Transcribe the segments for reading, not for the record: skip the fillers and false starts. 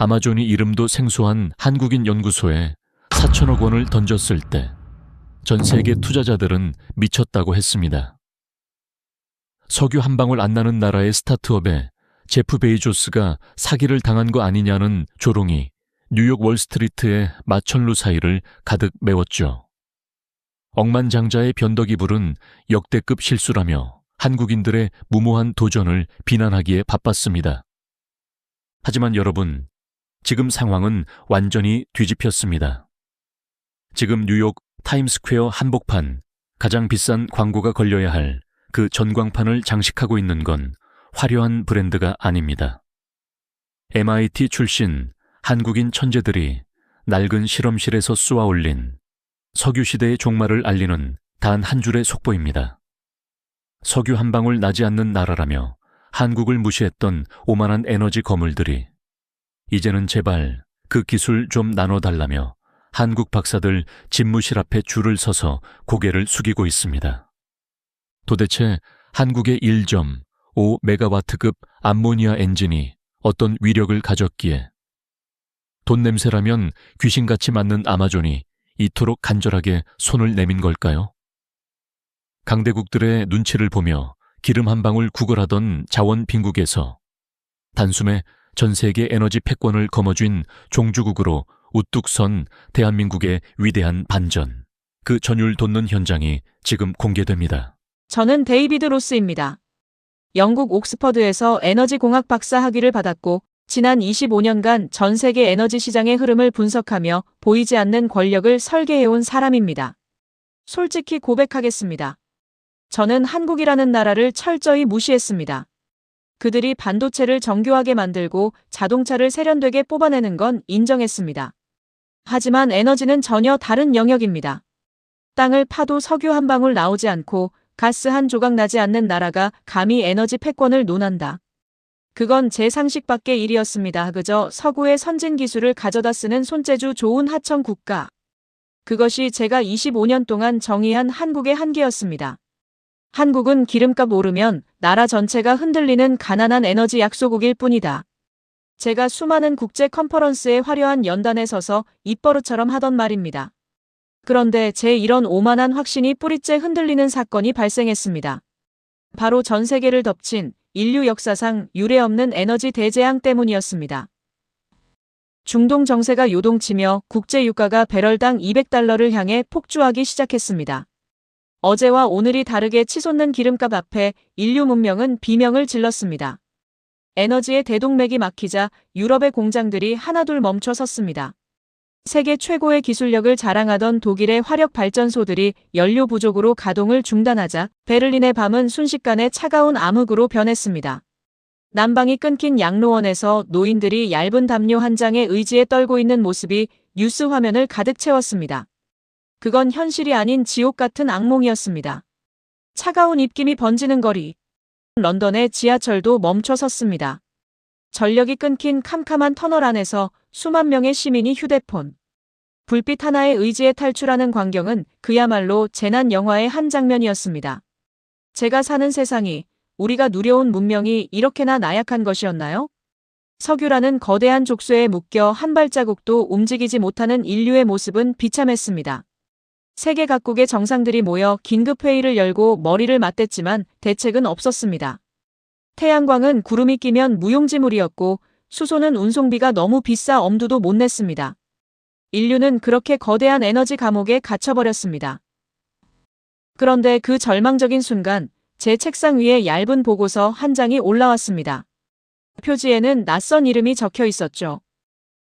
아마존이 이름도 생소한 한국인 연구소에 4천억 원을 던졌을 때 전 세계 투자자들은 미쳤다고 했습니다. 석유 한 방울 안 나는 나라의 스타트업에 제프 베이조스가 사기를 당한 거 아니냐는 조롱이 뉴욕 월스트리트의 마천루 사이를 가득 메웠죠. 억만장자의 변덕이 부른 역대급 실수라며 한국인들의 무모한 도전을 비난하기에 바빴습니다. 하지만 여러분, 지금 상황은 완전히 뒤집혔습니다. 지금 뉴욕 타임스퀘어 한복판, 가장 비싼 광고가 걸려야 할 그 전광판을 장식하고 있는 건 화려한 브랜드가 아닙니다. MIT 출신 한국인 천재들이 낡은 실험실에서 쏘아 올린 석유시대의 종말을 알리는 단 한 줄의 속보입니다. 석유 한 방울 나지 않는 나라라며 한국을 무시했던 오만한 에너지 거물들이 이제는 제발 그 기술 좀 나눠달라며 한국 박사들 집무실 앞에 줄을 서서 고개를 숙이고 있습니다. 도대체 한국의 1.5메가와트급 암모니아 엔진이 어떤 위력을 가졌기에 돈 냄새라면 귀신같이 맞는 아마존이 이토록 간절하게 손을 내민 걸까요? 강대국들의 눈치를 보며 기름 한 방울 구걸하던 자원 빈국에서 단숨에 전 세계 에너지 패권을 거머쥔 종주국으로 우뚝 선 대한민국의 위대한 반전, 그 전율 돋는 현장이 지금 공개됩니다. 저는 데이비드 로스입니다. 영국 옥스퍼드에서 에너지공학 박사 학위를 받았고 지난 25년간 전 세계 에너지 시장의 흐름을 분석하며 보이지 않는 권력을 설계해온 사람입니다. 솔직히 고백하겠습니다. 저는 한국이라는 나라를 철저히 무시했습니다. 그들이 반도체를 정교하게 만들고 자동차를 세련되게 뽑아내는 건 인정했습니다. 하지만 에너지는 전혀 다른 영역입니다. 땅을 파도 석유 한 방울 나오지 않고 가스 한 조각 나지 않는 나라가 감히 에너지 패권을 논한다. 그건 제 상식 밖의 일이었습니다. 그저 서구의 선진 기술을 가져다 쓰는 손재주 좋은 하청 국가. 그것이 제가 25년 동안 정의한 한국의 한계였습니다. 한국은 기름값 오르면 나라 전체가 흔들리는 가난한 에너지 약소국일 뿐이다. 제가 수많은 국제 컨퍼런스의 화려한 연단에 서서 입버릇처럼 하던 말입니다. 그런데 제 이런 오만한 확신이 뿌리째 흔들리는 사건이 발생했습니다. 바로 전 세계를 덮친 인류 역사상 유례없는 에너지 대재앙 때문이었습니다. 중동 정세가 요동치며 국제 유가가 배럴당 200달러를 향해 폭주하기 시작했습니다. 어제와 오늘이 다르게 치솟는 기름값 앞에 인류 문명은 비명을 질렀습니다. 에너지의 대동맥이 막히자 유럽의 공장들이 하나둘 멈춰 섰습니다. 세계 최고의 기술력을 자랑하던 독일의 화력 발전소들이 연료 부족으로 가동을 중단하자 베를린의 밤은 순식간에 차가운 암흑으로 변했습니다. 난방이 끊긴 양로원에서 노인들이 얇은 담요 한 장의 의지에 떨고 있는 모습이 뉴스 화면을 가득 채웠습니다. 그건 현실이 아닌 지옥 같은 악몽이었습니다. 차가운 입김이 번지는 거리. 런던의 지하철도 멈춰 섰습니다. 전력이 끊긴 캄캄한 터널 안에서 수만 명의 시민이 휴대폰, 불빛 하나의 의지에 탈출하는 광경은 그야말로 재난 영화의 한 장면이었습니다. 제가 사는 세상이, 우리가 누려온 문명이 이렇게나 나약한 것이었나요? 석유라는 거대한 족쇄에 묶여 한 발자국도 움직이지 못하는 인류의 모습은 비참했습니다. 세계 각국의 정상들이 모여 긴급회의를 열고 머리를 맞댔지만 대책은 없었습니다. 태양광은 구름이 끼면 무용지물이었고 수소는 운송비가 너무 비싸 엄두도 못 냈습니다. 인류는 그렇게 거대한 에너지 감옥에 갇혀버렸습니다. 그런데 그 절망적인 순간 제 책상 위에 얇은 보고서 한 장이 올라왔습니다. 표지에는 낯선 이름이 적혀 있었죠.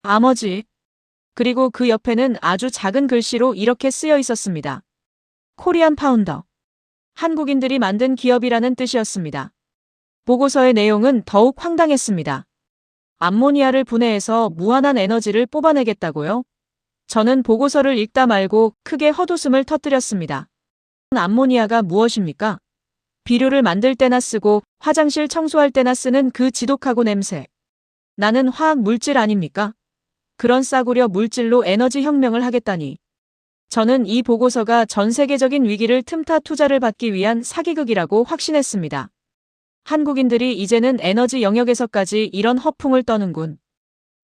아머지. 그리고 그 옆에는 아주 작은 글씨로 이렇게 쓰여 있었습니다. 코리안 파운더. 한국인들이 만든 기업이라는 뜻이었습니다. 보고서의 내용은 더욱 황당했습니다. 암모니아를 분해해서 무한한 에너지를 뽑아내겠다고요? 저는 보고서를 읽다 말고 크게 헛웃음을 터뜨렸습니다. 암모니아가 무엇입니까? 비료를 만들 때나 쓰고 화장실 청소할 때나 쓰는 그 지독하고 냄새. 나는 화학 물질 아닙니까? 그런 싸구려 물질로 에너지 혁명을 하겠다니. 저는 이 보고서가 전 세계적인 위기를 틈타 투자를 받기 위한 사기극이라고 확신했습니다. 한국인들이 이제는 에너지 영역에서까지 이런 허풍을 떠는군.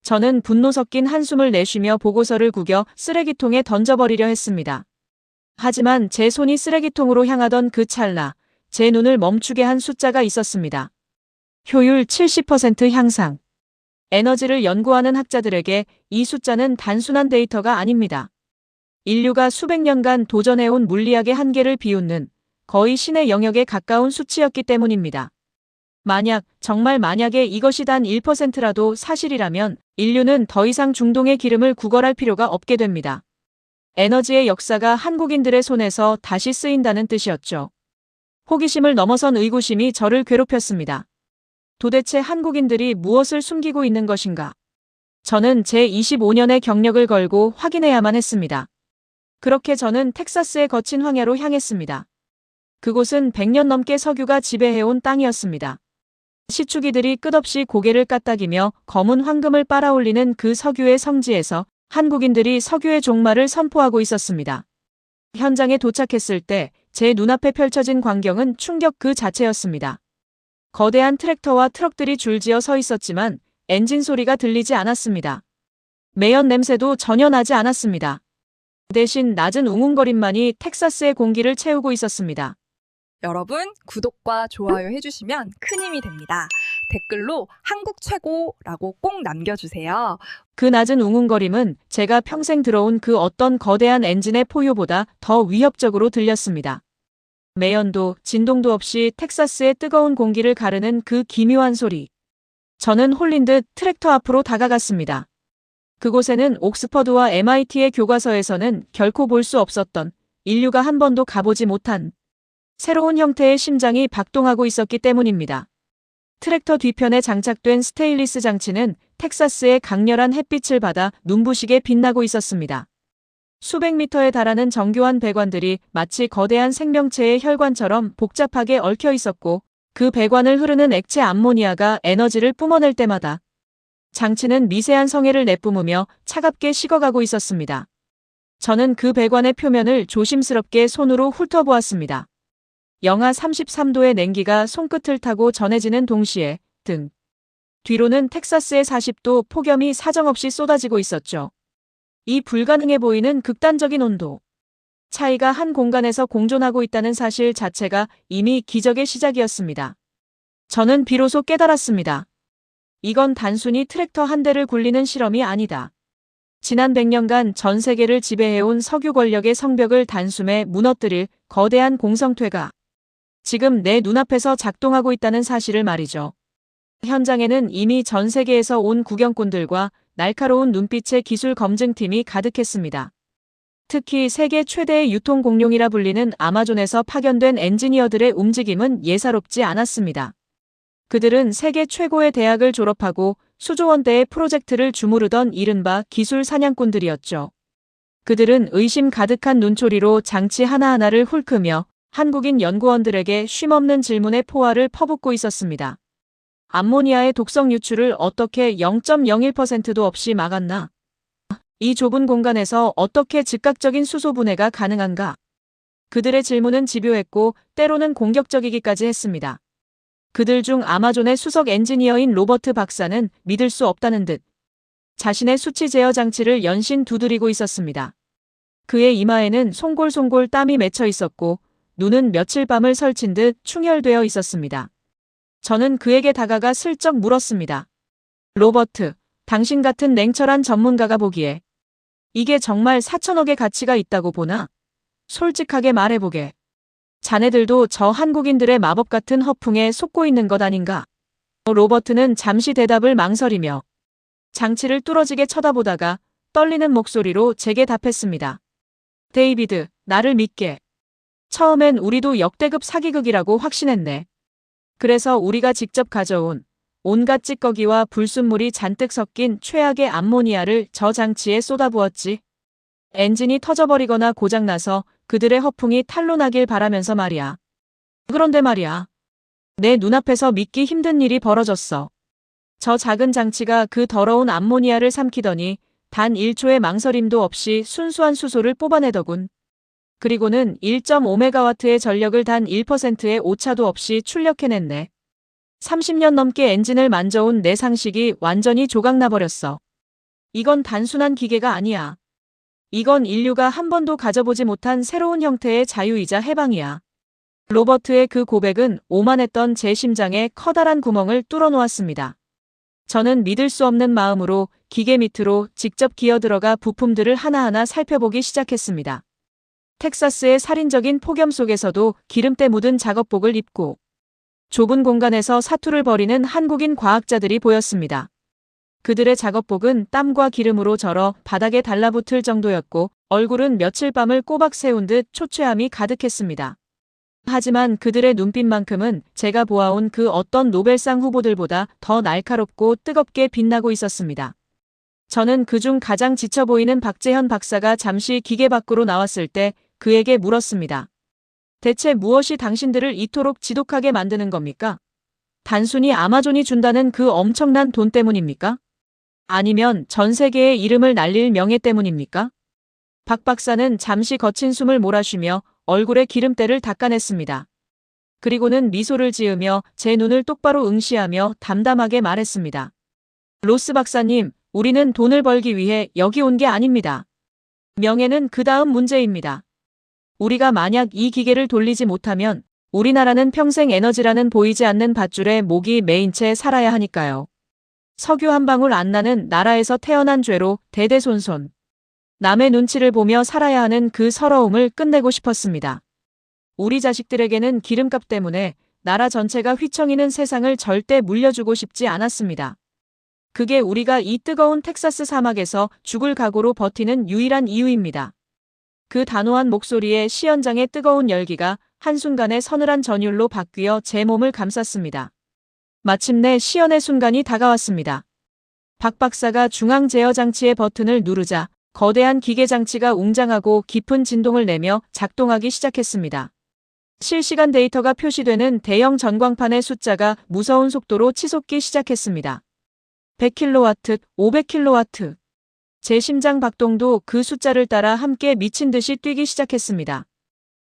저는 분노 섞인 한숨을 내쉬며 보고서를 구겨 쓰레기통에 던져버리려 했습니다. 하지만 제 손이 쓰레기통으로 향하던 그 찰나, 제 눈을 멈추게 한 숫자가 있었습니다. 효율 70% 향상. 에너지를 연구하는 학자들에게 이 숫자는 단순한 데이터가 아닙니다. 인류가 수백 년간 도전해온 물리학의 한계를 비웃는 거의 신의 영역에 가까운 수치였기 때문입니다. 정말 만약에 이것이 단 1%라도 사실이라면 인류는 더 이상 중동의 기름을 구걸할 필요가 없게 됩니다. 에너지의 역사가 한국인들의 손에서 다시 쓰인다는 뜻이었죠. 호기심을 넘어선 의구심이 저를 괴롭혔습니다. 도대체 한국인들이 무엇을 숨기고 있는 것인가? 저는 제 25년의 경력을 걸고 확인해야만 했습니다. 그렇게 저는 텍사스의 거친 황야로 향했습니다. 그곳은 100년 넘게 석유가 지배해온 땅이었습니다. 시추기들이 끝없이 고개를 까딱이며 검은 황금을 빨아올리는 그 석유의 성지에서 한국인들이 석유의 종말을 선포하고 있었습니다. 현장에 도착했을 때 제 눈앞에 펼쳐진 광경은 충격 그 자체였습니다. 거대한 트랙터와 트럭들이 줄지어 서 있었지만 엔진 소리가 들리지 않았습니다. 매연 냄새도 전혀 나지 않았습니다. 대신 낮은 웅웅거림만이 텍사스의 공기를 채우고 있었습니다. 여러분, 구독과 좋아요 해주시면 큰 힘이 됩니다. 댓글로 한국 최고라고 꼭 남겨주세요. 그 낮은 웅웅거림은 제가 평생 들어온 그 어떤 거대한 엔진의 포효보다 더 위협적으로 들렸습니다. 매연도 진동도 없이 텍사스의 뜨거운 공기를 가르는 그 기묘한 소리. 저는 홀린 듯 트랙터 앞으로 다가갔습니다. 그곳에는 옥스퍼드와 MIT의 교과서에서는 결코 볼 수 없었던, 인류가 한 번도 가보지 못한 새로운 형태의 심장이 박동하고 있었기 때문입니다. 트랙터 뒤편에 장착된 스테인리스 장치는 텍사스의 강렬한 햇빛을 받아 눈부시게 빛나고 있었습니다. 수백 미터에 달하는 정교한 배관들이 마치 거대한 생명체의 혈관처럼 복잡하게 얽혀 있었고, 그 배관을 흐르는 액체 암모니아가 에너지를 뿜어낼 때마다 장치는 미세한 성해를 내뿜으며 차갑게 식어가고 있었습니다. 저는 그 배관의 표면을 조심스럽게 손으로 훑어보았습니다. 영하 33도의 냉기가 손끝을 타고 전해지는 동시에 등 뒤로는 텍사스의 40도 폭염이 사정없이 쏟아지고 있었죠. 이 불가능해 보이는 극단적인 온도 차이가 한 공간에서 공존하고 있다는 사실 자체가 이미 기적의 시작이었습니다. 저는 비로소 깨달았습니다. 이건 단순히 트랙터 한 대를 굴리는 실험이 아니다. 지난 100년간 전 세계를 지배해온 석유 권력의 성벽을 단숨에 무너뜨릴 거대한 공성퇴가 지금 내 눈앞에서 작동하고 있다는 사실을 말이죠. 현장에는 이미 전 세계에서 온 구경꾼들과 날카로운 눈빛의 기술 검증팀이 가득했습니다. 특히 세계 최대의 유통 공룡이라 불리는 아마존에서 파견된 엔지니어들의 움직임은 예사롭지 않았습니다. 그들은 세계 최고의 대학을 졸업하고 수조 원대의 프로젝트를 주무르던 이른바 기술 사냥꾼들이었죠. 그들은 의심 가득한 눈초리로 장치 하나하나를 훑으며 한국인 연구원들에게 쉼없는 질문의 포화를 퍼붓고 있었습니다. 암모니아의 독성 유출을 어떻게 0.01%도 없이 막았나? 이 좁은 공간에서 어떻게 즉각적인 수소 분해가 가능한가? 그들의 질문은 집요했고 때로는 공격적이기까지 했습니다. 그들 중 아마존의 수석 엔지니어인 로버트 박사는 믿을 수 없다는 듯 자신의 수치 제어 장치를 연신 두드리고 있었습니다. 그의 이마에는 송골송골 땀이 맺혀 있었고 눈은 며칠 밤을 설친 듯 충혈되어 있었습니다. 저는 그에게 다가가 슬쩍 물었습니다. 로버트, 당신 같은 냉철한 전문가가 보기에 이게 정말 4천억의 가치가 있다고 보나? 솔직하게 말해보게. 자네들도 저 한국인들의 마법 같은 허풍에 속고 있는 것 아닌가? 로버트는 잠시 대답을 망설이며 장치를 뚫어지게 쳐다보다가 떨리는 목소리로 제게 답했습니다. 데이비드, 나를 믿게. 처음엔 우리도 역대급 사기극이라고 확신했네. 그래서 우리가 직접 가져온 온갖 찌꺼기와 불순물이 잔뜩 섞인 최악의 암모니아를 저 장치에 쏟아부었지. 엔진이 터져버리거나 고장나서 그들의 허풍이 탄로나길 바라면서 말이야. 그런데 말이야. 내 눈앞에서 믿기 힘든 일이 벌어졌어. 저 작은 장치가 그 더러운 암모니아를 삼키더니 단 1초의 망설임도 없이 순수한 수소를 뽑아내더군. 그리고는 1.5메가와트의 전력을 단 1%의 오차도 없이 출력해냈네. 30년 넘게 엔진을 만져온 내 상식이 완전히 조각나버렸어. 이건 단순한 기계가 아니야. 이건 인류가 한 번도 가져보지 못한 새로운 형태의 자유이자 해방이야. 로버트의 그 고백은 오만했던 제 심장에 커다란 구멍을 뚫어놓았습니다. 저는 믿을 수 없는 마음으로 기계 밑으로 직접 기어들어가 부품들을 하나하나 살펴보기 시작했습니다. 텍사스의 살인적인 폭염 속에서도 기름때 묻은 작업복을 입고 좁은 공간에서 사투를 벌이는 한국인 과학자들이 보였습니다. 그들의 작업복은 땀과 기름으로 절어 바닥에 달라붙을 정도였고 얼굴은 며칠 밤을 꼬박 세운 듯 초췌함이 가득했습니다. 하지만 그들의 눈빛만큼은 제가 보아온 그 어떤 노벨상 후보들보다 더 날카롭고 뜨겁게 빛나고 있었습니다. 저는 그중 가장 지쳐 보이는 박재현 박사가 잠시 기계 밖으로 나왔을 때 그에게 물었습니다. 대체 무엇이 당신들을 이토록 지독하게 만드는 겁니까? 단순히 아마존이 준다는 그 엄청난 돈 때문입니까? 아니면 전 세계의 이름을 날릴 명예 때문입니까? 박 박사는 잠시 거친 숨을 몰아쉬며 얼굴에 기름때를 닦아냈습니다. 그리고는 미소를 지으며 제 눈을 똑바로 응시하며 담담하게 말했습니다. 로스 박사님, 우리는 돈을 벌기 위해 여기 온 게 아닙니다. 명예는 그 다음 문제입니다. 우리가 만약 이 기계를 돌리지 못하면 우리나라는 평생 에너지라는 보이지 않는 밧줄에 목이 메인 채 살아야 하니까요. 석유 한 방울 안 나는 나라에서 태어난 죄로 대대손손 남의 눈치를 보며 살아야 하는 그 서러움을 끝내고 싶었습니다. 우리 자식들에게는 기름값 때문에 나라 전체가 휘청이는 세상을 절대 물려주고 싶지 않았습니다. 그게 우리가 이 뜨거운 텍사스 사막에서 죽을 각오로 버티는 유일한 이유입니다. 그 단호한 목소리에 시연장의 뜨거운 열기가 한순간에 서늘한 전율로 바뀌어 제 몸을 감쌌습니다. 마침내 시연의 순간이 다가왔습니다. 박 박사가 중앙 제어 장치의 버튼을 누르자 거대한 기계 장치가 웅장하고 깊은 진동을 내며 작동하기 시작했습니다. 실시간 데이터가 표시되는 대형 전광판의 숫자가 무서운 속도로 치솟기 시작했습니다. 100kW, 500kW. 제 심장 박동도 그 숫자를 따라 함께 미친 듯이 뛰기 시작했습니다.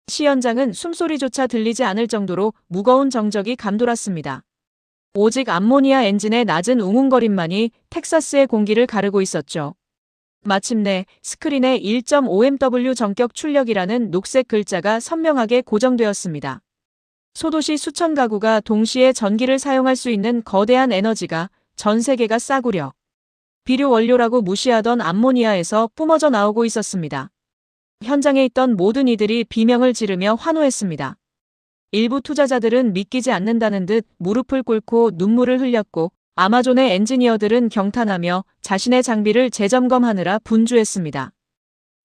시연장은 숨소리조차 들리지 않을 정도로 무거운 정적이 감돌았습니다. 오직 암모니아 엔진의 낮은 웅웅거림만이 텍사스의 공기를 가르고 있었죠. 마침내 스크린에 1.5MW 전격 출력이라는 녹색 글자가 선명하게 고정되었습니다. 소도시 수천 가구가 동시에 전기를 사용할 수 있는 거대한 에너지가 전 세계가 싸구려 비료 원료라고 무시하던 암모니아에서 뿜어져 나오고 있었습니다. 현장에 있던 모든 이들이 비명을 지르며 환호했습니다. 일부 투자자들은 믿기지 않는다는 듯 무릎을 꿇고 눈물을 흘렸고 아마존의 엔지니어들은 경탄하며 자신의 장비를 재점검하느라 분주했습니다.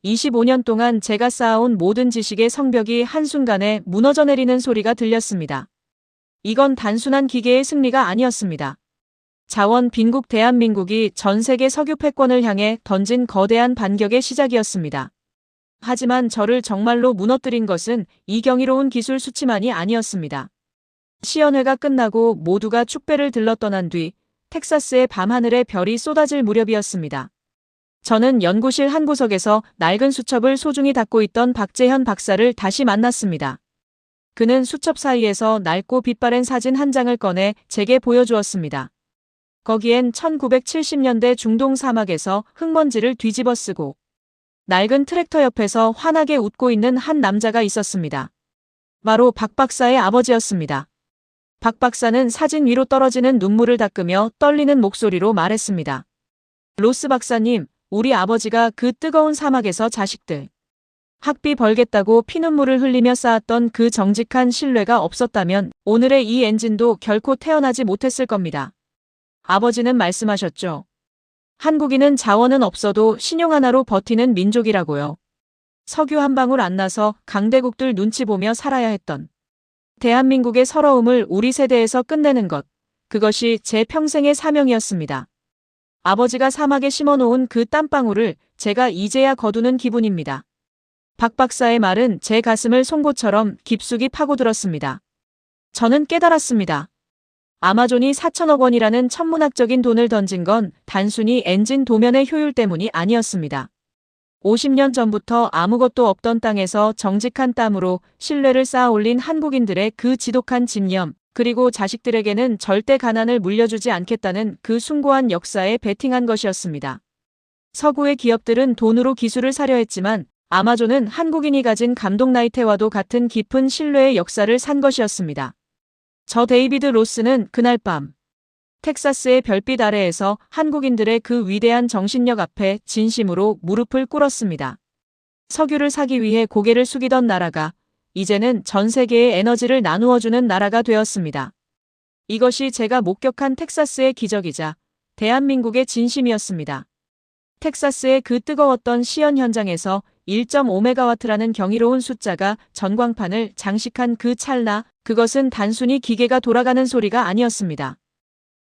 25년 동안 제가 쌓아온 모든 지식의 성벽이 한순간에 무너져 내리는 소리가 들렸습니다. 이건 단순한 기계의 승리가 아니었습니다. 자원 빈국 대한민국이 전 세계 석유 패권을 향해 던진 거대한 반격의 시작이었습니다. 하지만 저를 정말로 무너뜨린 것은 이 경이로운 기술 수치만이 아니었습니다. 시연회가 끝나고 모두가 축배를 들러 떠난 뒤 텍사스의 밤하늘에 별이 쏟아질 무렵이었습니다. 저는 연구실 한 구석에서 낡은 수첩을 소중히 닫고 있던 박재현 박사를 다시 만났습니다. 그는 수첩 사이에서 낡고 빛바랜 사진 한 장을 꺼내 제게 보여주었습니다. 거기엔 1970년대 중동 사막에서 흙먼지를 뒤집어 쓰고 낡은 트랙터 옆에서 환하게 웃고 있는 한 남자가 있었습니다. 바로 박 박사의 아버지였습니다. 박 박사는 사진 위로 떨어지는 눈물을 닦으며 떨리는 목소리로 말했습니다. 로스 박사님, 우리 아버지가 그 뜨거운 사막에서 자식들 학비 벌겠다고 피눈물을 흘리며 쌓았던 그 정직한 신뢰가 없었다면 오늘의 이 엔진도 결코 태어나지 못했을 겁니다. 아버지는 말씀하셨죠. 한국인은 자원은 없어도 신용 하나로 버티는 민족이라고요. 석유 한 방울 안 나서 강대국들 눈치 보며 살아야 했던 대한민국의 서러움을 우리 세대에서 끝내는 것, 그것이 제 평생의 사명이었습니다. 아버지가 사막에 심어놓은 그 땀방울을 제가 이제야 거두는 기분입니다. 박 박사의 말은 제 가슴을 송곳처럼 깊숙이 파고들었습니다. 저는 깨달았습니다. 아마존이 4천억 원이라는 천문학적인 돈을 던진 건 단순히 엔진 도면의 효율 때문이 아니었습니다. 50년 전부터 아무것도 없던 땅에서 정직한 땀으로 신뢰를 쌓아 올린 한국인들의 그 지독한 집념, 그리고 자식들에게는 절대 가난을 물려주지 않겠다는 그 숭고한 역사에 베팅한 것이었습니다. 서구의 기업들은 돈으로 기술을 사려 했지만 아마존은 한국인이 가진 감독 나이테와도 같은 깊은 신뢰의 역사를 산 것이었습니다. 저 데이비드 로스는 그날 밤 텍사스의 별빛 아래에서 한국인들의 그 위대한 정신력 앞에 진심으로 무릎을 꿇었습니다. 석유를 사기 위해 고개를 숙이던 나라가 이제는 전 세계에 에너지를 나누어주는 나라가 되었습니다. 이것이 제가 목격한 텍사스의 기적이자 대한민국의 진심이었습니다. 텍사스의 그 뜨거웠던 시연 현장에서 1.5메가와트라는 경이로운 숫자가 전광판을 장식한 그 찰나, 그것은 단순히 기계가 돌아가는 소리가 아니었습니다.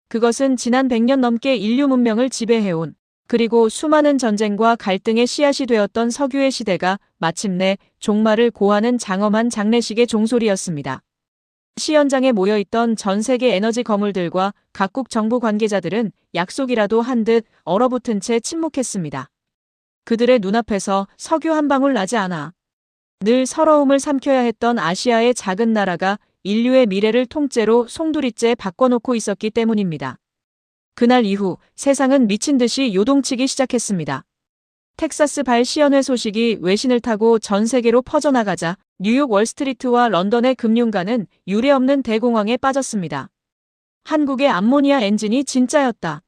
그것은 지난 100년 넘게 인류 문명을 지배해온, 그리고 수많은 전쟁과 갈등의 씨앗이 되었던 석유의 시대가 마침내 종말을 고하는 장엄한 장례식의 종소리였습니다. 시연장에 모여있던 전 세계 에너지 거물들과 각국 정부 관계자들은 약속이라도 한 듯 얼어붙은 채 침묵했습니다. 그들의 눈앞에서 석유 한 방울 나지 않아 늘 서러움을 삼켜야 했던 아시아의 작은 나라가 인류의 미래를 통째로 송두리째 바꿔놓고 있었기 때문입니다. 그날 이후 세상은 미친 듯이 요동치기 시작했습니다. 텍사스 발 시연회 소식이 외신을 타고 전 세계로 퍼져나가자 뉴욕 월스트리트와 런던의 금융가는 유례없는 대공황에 빠졌습니다. 한국의 암모니아 엔진이 진짜였다.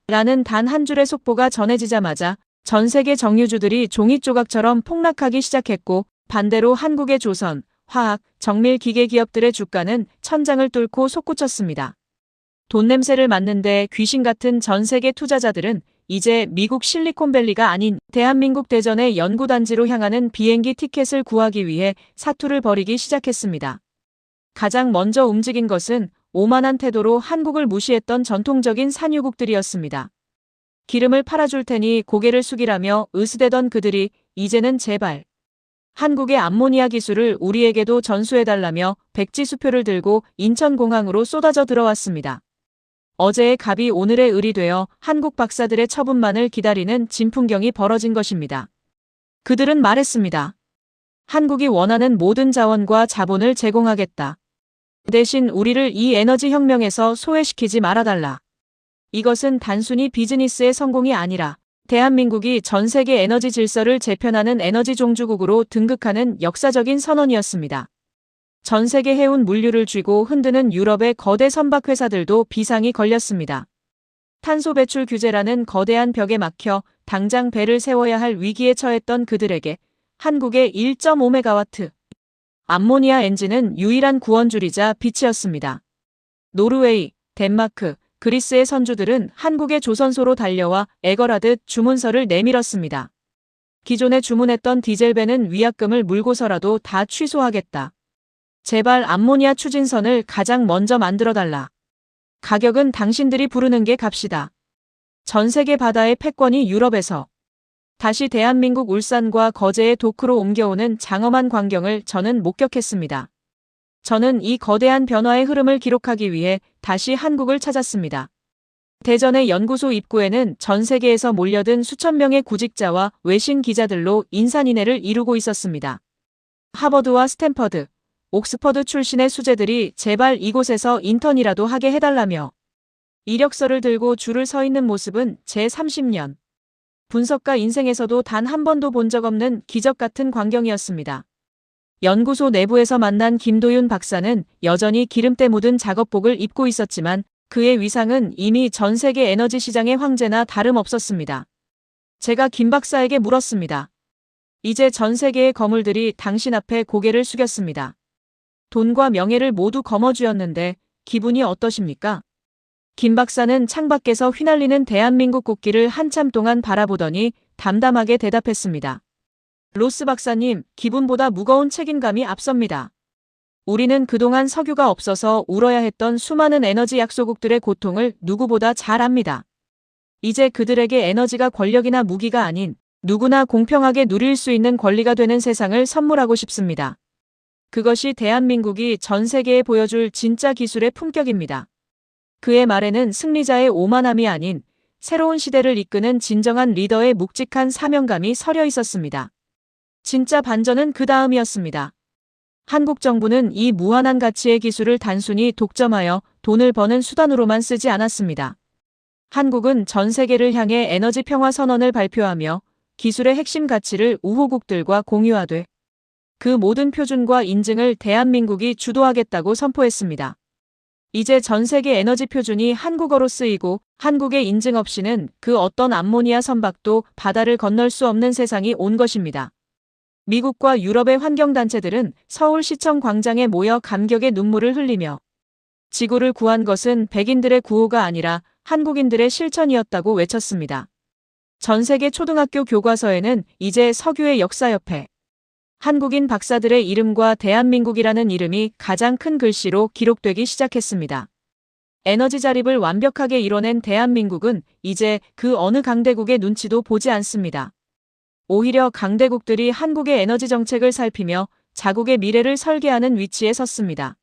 라는 단 한 줄의 속보가 전해지자마자 전 세계 정유주들이 종이 조각처럼 폭락하기 시작했고, 반대로 한국의 조선, 화학, 정밀 기계 기업들의 주가는 천장을 뚫고 솟구쳤습니다. 돈 냄새를 맡는데 귀신 같은 전 세계 투자자들은 이제 미국 실리콘밸리가 아닌 대한민국 대전의 연구단지로 향하는 비행기 티켓을 구하기 위해 사투를 벌이기 시작했습니다. 가장 먼저 움직인 것은 오만한 태도로 한국을 무시했던 전통적인 산유국들이었습니다. 기름을 팔아줄 테니 고개를 숙이라며 으스대던 그들이 이제는 제발 한국의 암모니아 기술을 우리에게도 전수해달라며 백지수표를 들고 인천공항으로 쏟아져 들어왔습니다. 어제의 갑이 오늘의 을이 되어 한국 박사들의 처분만을 기다리는 진풍경이 벌어진 것입니다. 그들은 말했습니다. 한국이 원하는 모든 자원과 자본을 제공하겠다. 대신 우리를 이 에너지 혁명에서 소외시키지 말아달라. 이것은 단순히 비즈니스의 성공이 아니라 대한민국이 전 세계 에너지 질서를 재편하는 에너지 종주국으로 등극하는 역사적인 선언이었습니다. 전 세계 해운 물류를 쥐고 흔드는 유럽의 거대 선박회사들도 비상이 걸렸습니다. 탄소 배출 규제라는 거대한 벽에 막혀 당장 배를 세워야 할 위기에 처했던 그들에게 한국의 1.5메가와트 암모니아 엔진은 유일한 구원줄이자 빛이었습니다. 노르웨이, 덴마크, 그리스의 선주들은 한국의 조선소로 달려와 애걸하듯 주문서를 내밀었습니다. 기존에 주문했던 디젤배는 위약금을 물고서라도 다 취소하겠다. 제발 암모니아 추진선을 가장 먼저 만들어달라. 가격은 당신들이 부르는 게 값이다. 전 세계 바다의 패권이 유럽에서 다시 대한민국 울산과 거제의 도크로 옮겨오는 장엄한 광경을 저는 목격했습니다. 저는 이 거대한 변화의 흐름을 기록하기 위해 다시 한국을 찾았습니다. 대전의 연구소 입구에는 전 세계에서 몰려든 수천 명의 구직자와 외신 기자들로 인산인해를 이루고 있었습니다. 하버드와 스탠퍼드, 옥스퍼드 출신의 수재들이 제발 이곳에서 인턴이라도 하게 해달라며 이력서를 들고 줄을 서 있는 모습은 제 30년 분석가 인생에서도 단 한 번도 본 적 없는 기적 같은 광경이었습니다. 연구소 내부에서 만난 김도윤 박사는 여전히 기름때 묻은 작업복을 입고 있었지만 그의 위상은 이미 전 세계 에너지 시장의 황제나 다름없었습니다. 제가 김 박사에게 물었습니다. 이제 전 세계의 거물들이 당신 앞에 고개를 숙였습니다. 돈과 명예를 모두 거머쥐었는데 기분이 어떠십니까? 김 박사는 창밖에서 휘날리는 대한민국 국기를 한참 동안 바라보더니 담담하게 대답했습니다. 로스 박사님, 기분보다 무거운 책임감이 앞섭니다. 우리는 그동안 석유가 없어서 울어야 했던 수많은 에너지 약소국들의 고통을 누구보다 잘 압니다. 이제 그들에게 에너지가 권력이나 무기가 아닌 누구나 공평하게 누릴 수 있는 권리가 되는 세상을 선물하고 싶습니다. 그것이 대한민국이 전 세계에 보여줄 진짜 기술의 품격입니다. 그의 말에는 승리자의 오만함이 아닌 새로운 시대를 이끄는 진정한 리더의 묵직한 사명감이 서려 있었습니다. 진짜 반전은 그 다음이었습니다. 한국 정부는 이 무한한 가치의 기술을 단순히 독점하여 돈을 버는 수단으로만 쓰지 않았습니다. 한국은 전 세계를 향해 에너지 평화 선언을 발표하며 기술의 핵심 가치를 우호국들과 공유하되 그 모든 표준과 인증을 대한민국이 주도하겠다고 선포했습니다. 이제 전 세계 에너지 표준이 한국어로 쓰이고 한국의 인증 없이는 그 어떤 암모니아 선박도 바다를 건널 수 없는 세상이 온 것입니다. 미국과 유럽의 환경단체들은 서울시청 광장에 모여 감격의 눈물을 흘리며 지구를 구한 것은 백인들의 구호가 아니라 한국인들의 실천이었다고 외쳤습니다. 전 세계 초등학교 교과서에는 이제 석유의 역사 옆에 한국인 박사들의 이름과 대한민국이라는 이름이 가장 큰 글씨로 기록되기 시작했습니다. 에너지 자립을 완벽하게 이뤄낸 대한민국은 이제 그 어느 강대국의 눈치도 보지 않습니다. 오히려 강대국들이 한국의 에너지 정책을 살피며 자국의 미래를 설계하는 위치에 섰습니다.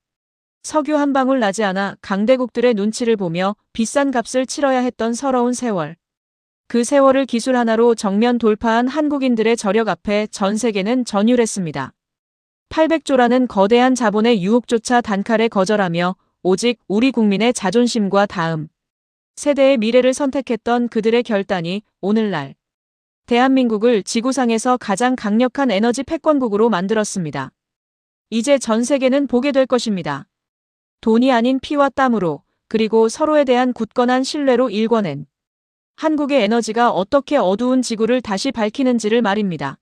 석유 한 방울 나지 않아 강대국들의 눈치를 보며 비싼 값을 치러야 했던 서러운 세월. 그 세월을 기술 하나로 정면 돌파한 한국인들의 저력 앞에 전 세계는 전율했습니다. 800조라는 거대한 자본의 유혹조차 단칼에 거절하며 오직 우리 국민의 자존심과 다음 세대의 미래를 선택했던 그들의 결단이 오늘날 대한민국을 지구상에서 가장 강력한 에너지 패권국으로 만들었습니다. 이제 전 세계는 보게 될 것입니다. 돈이 아닌 피와 땀으로 그리고 서로에 대한 굳건한 신뢰로 일궈낸 한국의 에너지가 어떻게 어두운 지구를 다시 밝히는지를 말입니다.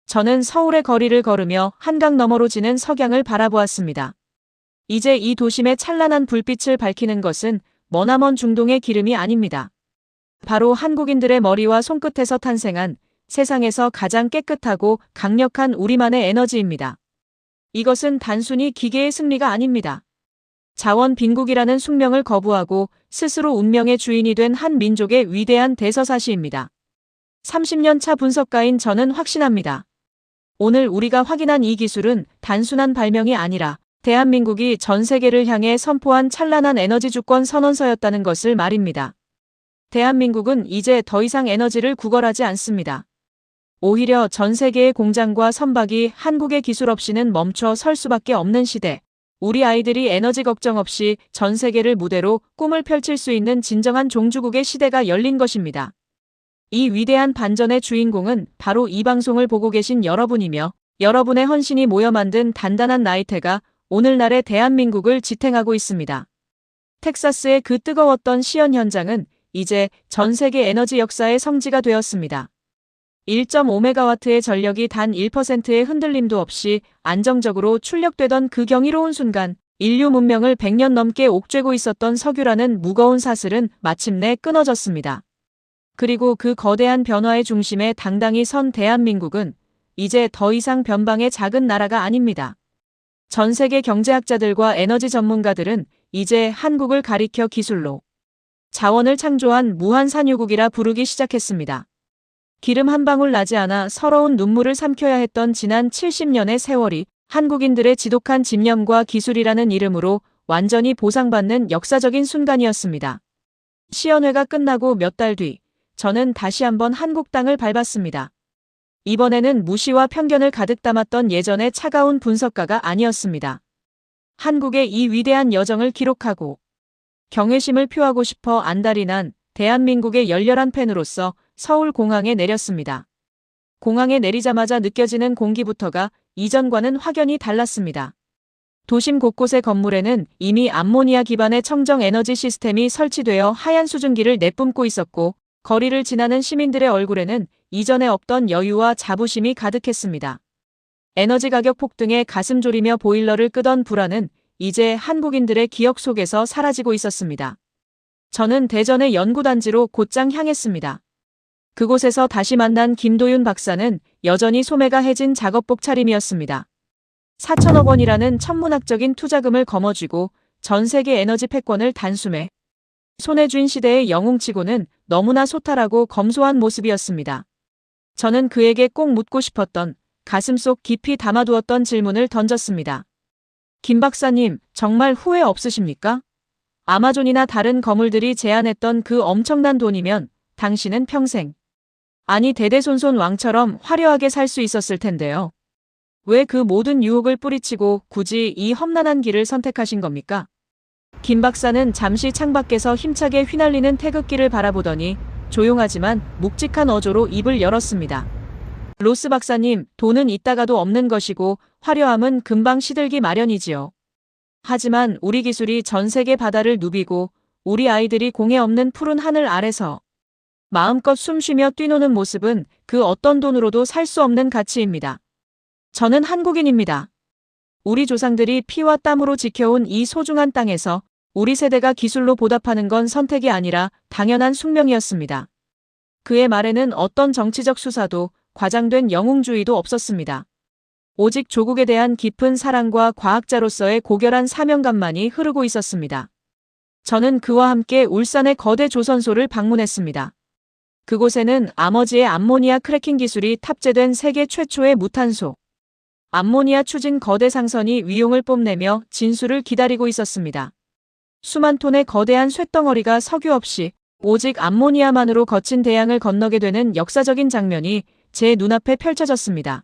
저는 서울의 거리를 걸으며 한강 너머로 지는 석양을 바라보았습니다. 이제 이 도심의 찬란한 불빛을 밝히는 것은 머나먼 중동의 기름이 아닙니다. 바로 한국인들의 머리와 손끝에서 탄생한 세상에서 가장 깨끗하고 강력한 우리만의 에너지입니다. 이것은 단순히 기계의 승리가 아닙니다. 자원 빈국이라는 숙명을 거부하고 스스로 운명의 주인이 된 한 민족의 위대한 대서사시입니다. 30년 차 분석가인 저는 확신합니다. 오늘 우리가 확인한 이 기술은 단순한 발명이 아니라 대한민국이 전 세계를 향해 선포한 찬란한 에너지 주권 선언서였다는 것을 말입니다. 대한민국은 이제 더 이상 에너지를 구걸하지 않습니다. 오히려 전 세계의 공장과 선박이 한국의 기술 없이는 멈춰 설 수밖에 없는 시대. 우리 아이들이 에너지 걱정 없이 전 세계를 무대로 꿈을 펼칠 수 있는 진정한 종주국의 시대가 열린 것입니다. 이 위대한 반전의 주인공은 바로 이 방송을 보고 계신 여러분이며 여러분의 헌신이 모여 만든 단단한 나이테가 오늘날의 대한민국을 지탱하고 있습니다. 텍사스의 그 뜨거웠던 시연 현장은 이제 전 세계 에너지 역사의 성지가 되었습니다. 1.5메가와트의 전력이 단 1%의 흔들림도 없이 안정적으로 출력되던 그 경이로운 순간 인류 문명을 100년 넘게 옥죄고 있었던 석유라는 무거운 사슬은 마침내 끊어졌습니다. 그리고 그 거대한 변화의 중심에 당당히 선 대한민국은 이제 더 이상 변방의 작은 나라가 아닙니다. 전 세계 경제학자들과 에너지 전문가들은 이제 한국을 가리켜 기술로 자원을 창조한 무한산유국이라 부르기 시작했습니다. 기름 한 방울 나지 않아 서러운 눈물을 삼켜야 했던 지난 70년의 세월이 한국인들의 지독한 집념과 기술이라는 이름으로 완전히 보상받는 역사적인 순간이었습니다. 시연회가 끝나고 몇 달 뒤, 저는 다시 한번 한국 땅을 밟았습니다. 이번에는 무시와 편견을 가득 담았던 예전의 차가운 분석가가 아니었습니다. 한국의 이 위대한 여정을 기록하고 경외심을 표하고 싶어 안달이 난 대한민국의 열렬한 팬으로서 서울공항에 내렸습니다. 공항에 내리자마자 느껴지는 공기부터가 이전과는 확연히 달랐습니다. 도심 곳곳의 건물에는 이미 암모니아 기반의 청정 에너지 시스템이 설치되어 하얀 수증기를 내뿜고 있었고 거리를 지나는 시민들의 얼굴에는 이전에 없던 여유와 자부심이 가득했습니다. 에너지 가격 폭등에 가슴 졸이며 보일러를 끄던 불안은 이제 한국인들의 기억 속에서 사라지고 있었습니다. 저는 대전의 연구단지로 곧장 향했습니다. 그곳에서 다시 만난 김도윤 박사는 여전히 소매가 해진 작업복 차림이었습니다. 4천억 원이라는 천문학적인 투자금을 거머쥐고 전 세계 에너지 패권을 단숨에 손에 쥔 시대의 영웅치고는 너무나 소탈하고 검소한 모습이었습니다. 저는 그에게 꼭 묻고 싶었던 가슴속 깊이 담아두었던 질문을 던졌습니다. 김 박사님, 정말 후회 없으십니까? 아마존이나 다른 거물들이 제안했던 그 엄청난 돈이면 당신은 평생, 아니 대대손손 왕처럼 화려하게 살 수 있었을 텐데요. 왜 그 모든 유혹을 뿌리치고 굳이 이 험난한 길을 선택하신 겁니까? 김 박사는 잠시 창밖에서 힘차게 휘날리는 태극기를 바라보더니 조용하지만 묵직한 어조로 입을 열었습니다. 로스 박사님, 돈은 있다가도 없는 것이고 화려함은 금방 시들기 마련이지요. 하지만 우리 기술이 전 세계 바다를 누비고 우리 아이들이 공해 없는 푸른 하늘 아래서 마음껏 숨쉬며 뛰노는 모습은 그 어떤 돈으로도 살 수 없는 가치입니다. 저는 한국인입니다. 우리 조상들이 피와 땀으로 지켜온 이 소중한 땅에서 우리 세대가 기술로 보답하는 건 선택이 아니라 당연한 숙명이었습니다. 그의 말에는 어떤 정치적 수사도 과장된 영웅주의도 없었습니다. 오직 조국에 대한 깊은 사랑과 과학자로서의 고결한 사명감만이 흐르고 있었습니다. 저는 그와 함께 울산의 거대 조선소를 방문했습니다. 그곳에는 아머지의 암모니아 크래킹 기술이 탑재된 세계 최초의 무탄소 암모니아 추진 거대 상선이 위용을 뽐내며 진수를 기다리고 있었습니다. 수만 톤의 거대한 쇳덩어리가 석유 없이 오직 암모니아만으로 거친 대양을 건너게 되는 역사적인 장면이 제 눈앞에 펼쳐졌습니다.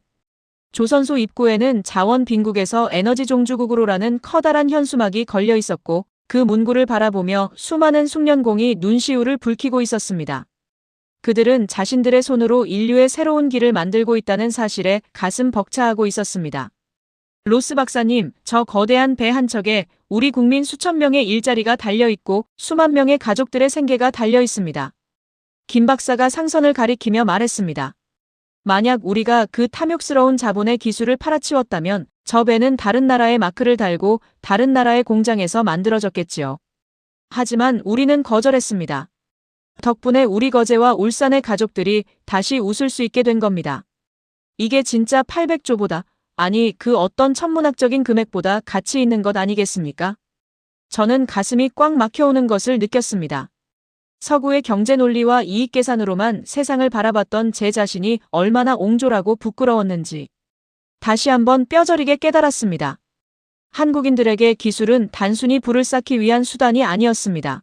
조선소 입구에는 자원 빈국에서 에너지 종주국으로라는 커다란 현수막이 걸려 있었고 그 문구를 바라보며 수많은 숙련공이 눈시울을 붉히고 있었습니다. 그들은 자신들의 손으로 인류의 새로운 길을 만들고 있다는 사실에 가슴 벅차하고 있었습니다. 로스 박사님, 저 거대한 배 한 척에 우리 국민 수천 명의 일자리가 달려있고 수만 명의 가족들의 생계가 달려있습니다. 김 박사가 상선을 가리키며 말했습니다. 만약 우리가 그 탐욕스러운 자본의 기술을 팔아치웠다면 저 배는 다른 나라의 마크를 달고 다른 나라의 공장에서 만들어졌겠지요. 하지만 우리는 거절했습니다. 덕분에 우리 거제와 울산의 가족들이 다시 웃을 수 있게 된 겁니다. 이게 진짜 800조보다, 아니 그 어떤 천문학적인 금액보다 가치 있는 것 아니겠습니까? 저는 가슴이 꽉 막혀오는 것을 느꼈습니다. 서구의 경제 논리와 이익 계산으로만 세상을 바라봤던 제 자신이 얼마나 옹졸하고 부끄러웠는지 다시 한번 뼈저리게 깨달았습니다. 한국인들에게 기술은 단순히 부를 쌓기 위한 수단이 아니었습니다.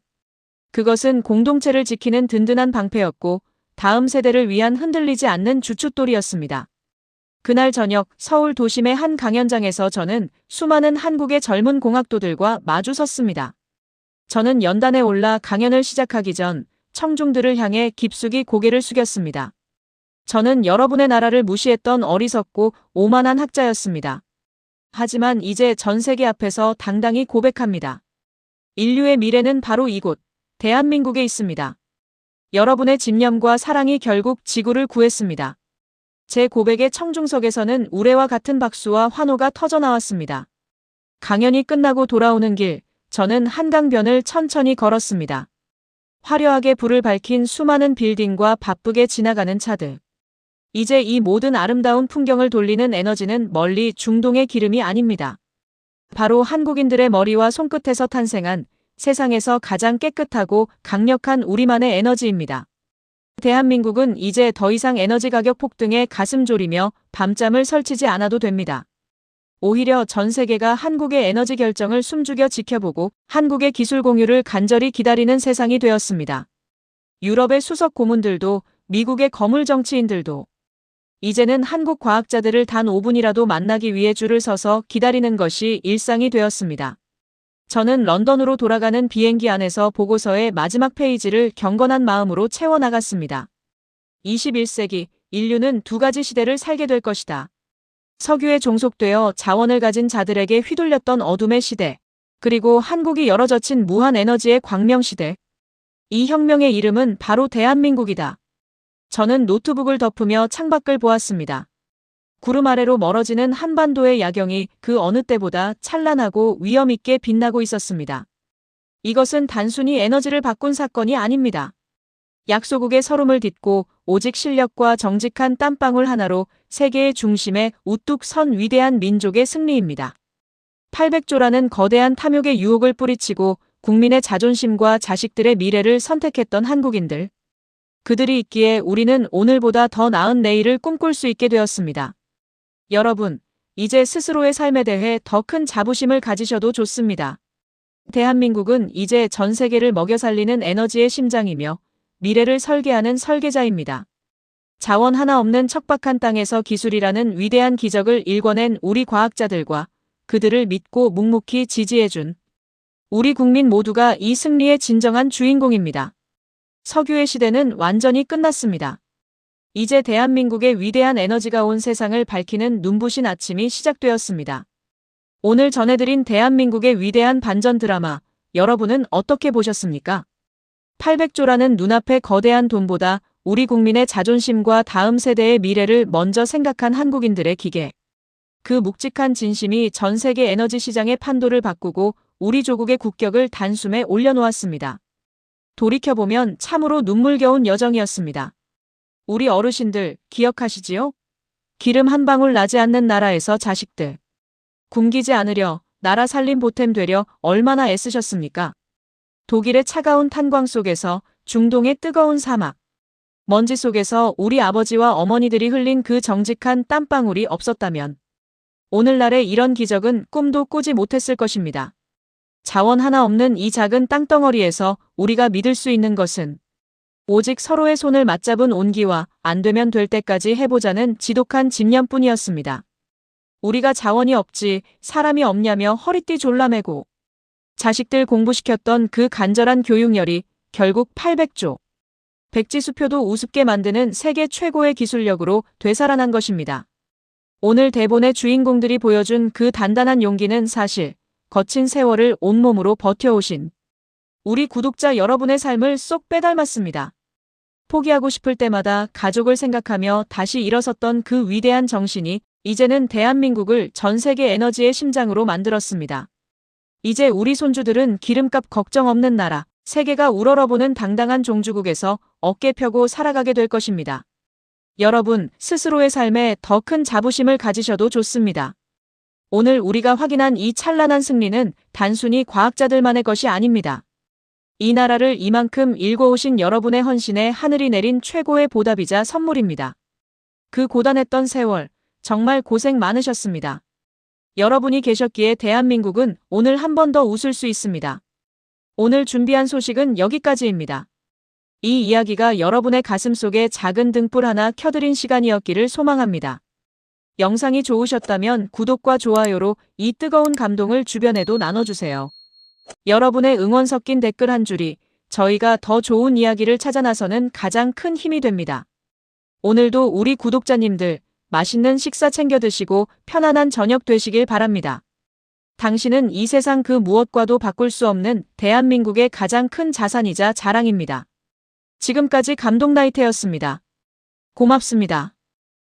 그것은 공동체를 지키는 든든한 방패였고 다음 세대를 위한 흔들리지 않는 주춧돌이었습니다. 그날 저녁 서울 도심의 한 강연장에서 저는 수많은 한국의 젊은 공학도들과 마주 섰습니다. 저는 연단에 올라 강연을 시작하기 전 청중들을 향해 깊숙이 고개를 숙였습니다. 저는 여러분의 나라를 무시했던 어리석고 오만한 학자였습니다. 하지만 이제 전 세계 앞에서 당당히 고백합니다. 인류의 미래는 바로 이곳, 대한민국에 있습니다. 여러분의 집념과 사랑이 결국 지구를 구했습니다. 제 고백의 청중석에서는 우레와 같은 박수와 환호가 터져나왔습니다. 강연이 끝나고 돌아오는 길, 저는 한강변을 천천히 걸었습니다. 화려하게 불을 밝힌 수많은 빌딩과 바쁘게 지나가는 차들. 이제 이 모든 아름다운 풍경을 돌리는 에너지는 멀리 중동의 기름이 아닙니다. 바로 한국인들의 머리와 손끝에서 탄생한 세상에서 가장 깨끗하고 강력한 우리만의 에너지입니다. 대한민국은 이제 더 이상 에너지 가격 폭등에 가슴 졸이며 밤잠을 설치지 않아도 됩니다. 오히려 전 세계가 한국의 에너지 결정을 숨죽여 지켜보고 한국의 기술 공유를 간절히 기다리는 세상이 되었습니다. 유럽의 수석 고문들도 미국의 거물 정치인들도 이제는 한국 과학자들을 단 5분이라도 만나기 위해 줄을 서서 기다리는 것이 일상이 되었습니다. 저는 런던으로 돌아가는 비행기 안에서 보고서의 마지막 페이지를 경건한 마음으로 채워나갔습니다. 21세기, 인류는 두 가지 시대를 살게 될 것이다. 석유에 종속되어 자원을 가진 자들에게 휘둘렸던 어둠의 시대, 그리고 한국이 열어젖힌 무한 에너지의 광명 시대. 이 혁명의 이름은 바로 대한민국이다. 저는 노트북을 덮으며 창밖을 보았습니다. 구름 아래로 멀어지는 한반도의 야경이 그 어느 때보다 찬란하고 위엄있게 빛나고 있었습니다. 이것은 단순히 에너지를 바꾼 사건이 아닙니다. 약소국의 서름을 딛고 오직 실력과 정직한 땀방울 하나로 세계의 중심에 우뚝 선 위대한 민족의 승리입니다. 800조라는 거대한 탐욕의 유혹을 뿌리치고 국민의 자존심과 자식들의 미래를 선택했던 한국인들. 그들이 있기에 우리는 오늘보다 더 나은 내일을 꿈꿀 수 있게 되었습니다. 여러분, 이제 스스로의 삶에 대해 더 큰 자부심을 가지셔도 좋습니다. 대한민국은 이제 전 세계를 먹여 살리는 에너지의 심장이며 미래를 설계하는 설계자입니다. 자원 하나 없는 척박한 땅에서 기술이라는 위대한 기적을 일궈낸 우리 과학자들과 그들을 믿고 묵묵히 지지해준 우리 국민 모두가 이 승리의 진정한 주인공입니다. 석유의 시대는 완전히 끝났습니다. 이제 대한민국의 위대한 에너지가 온 세상을 밝히는 눈부신 아침이 시작되었습니다. 오늘 전해드린 대한민국의 위대한 반전 드라마, 여러분은 어떻게 보셨습니까? 800조라는 눈앞의 거대한 돈보다 우리 국민의 자존심과 다음 세대의 미래를 먼저 생각한 한국인들의 기계. 그 묵직한 진심이 전 세계 에너지 시장의 판도를 바꾸고 우리 조국의 국격을 단숨에 올려놓았습니다. 돌이켜보면 참으로 눈물겨운 여정이었습니다. 우리 어르신들 기억하시지요? 기름 한 방울 나지 않는 나라에서 자식들. 굶기지 않으려, 나라 살림 보탬 되려 얼마나 애쓰셨습니까? 독일의 차가운 탄광 속에서 중동의 뜨거운 사막. 먼지 속에서 우리 아버지와 어머니들이 흘린 그 정직한 땀방울이 없었다면 오늘날의 이런 기적은 꿈도 꾸지 못했을 것입니다. 자원 하나 없는 이 작은 땅덩어리에서 우리가 믿을 수 있는 것은 오직 서로의 손을 맞잡은 온기와 안 되면 될 때까지 해보자는 지독한 집념뿐이었습니다. 우리가 자원이 없지 사람이 없냐며 허리띠 졸라매고 자식들 공부시켰던 그 간절한 교육열이 결국 800조. 백지수표도 우습게 만드는 세계 최고의 기술력으로 되살아난 것입니다. 오늘 대본의 주인공들이 보여준 그 단단한 용기는 사실 거친 세월을 온몸으로 버텨오신 우리 구독자 여러분의 삶을 쏙 빼닮았습니다. 포기하고 싶을 때마다 가족을 생각하며 다시 일어섰던 그 위대한 정신이 이제는 대한민국을 전 세계 에너지의 심장으로 만들었습니다. 이제 우리 손주들은 기름값 걱정 없는 나라, 세계가 우러러보는 당당한 종주국에서 어깨 펴고 살아가게 될 것입니다. 여러분, 스스로의 삶에 더 큰 자부심을 가지셔도 좋습니다. 오늘 우리가 확인한 이 찬란한 승리는 단순히 과학자들만의 것이 아닙니다. 이 나라를 이만큼 일궈오신 여러분의 헌신에 하늘이 내린 최고의 보답이자 선물입니다. 그 고단했던 세월, 정말 고생 많으셨습니다. 여러분이 계셨기에 대한민국은 오늘 한 번 더 웃을 수 있습니다. 오늘 준비한 소식은 여기까지입니다. 이 이야기가 여러분의 가슴 속에 작은 등불 하나 켜드린 시간이었기를 소망합니다. 영상이 좋으셨다면 구독과 좋아요로 이 뜨거운 감동을 주변에도 나눠주세요. 여러분의 응원 섞인 댓글 한 줄이 저희가 더 좋은 이야기를 찾아 나서는 가장 큰 힘이 됩니다. 오늘도 우리 구독자님들 맛있는 식사 챙겨 드시고 편안한 저녁 되시길 바랍니다. 당신은 이 세상 그 무엇과도 바꿀 수 없는 대한민국의 가장 큰 자산이자 자랑입니다. 지금까지 감동나이트였습니다. 고맙습니다.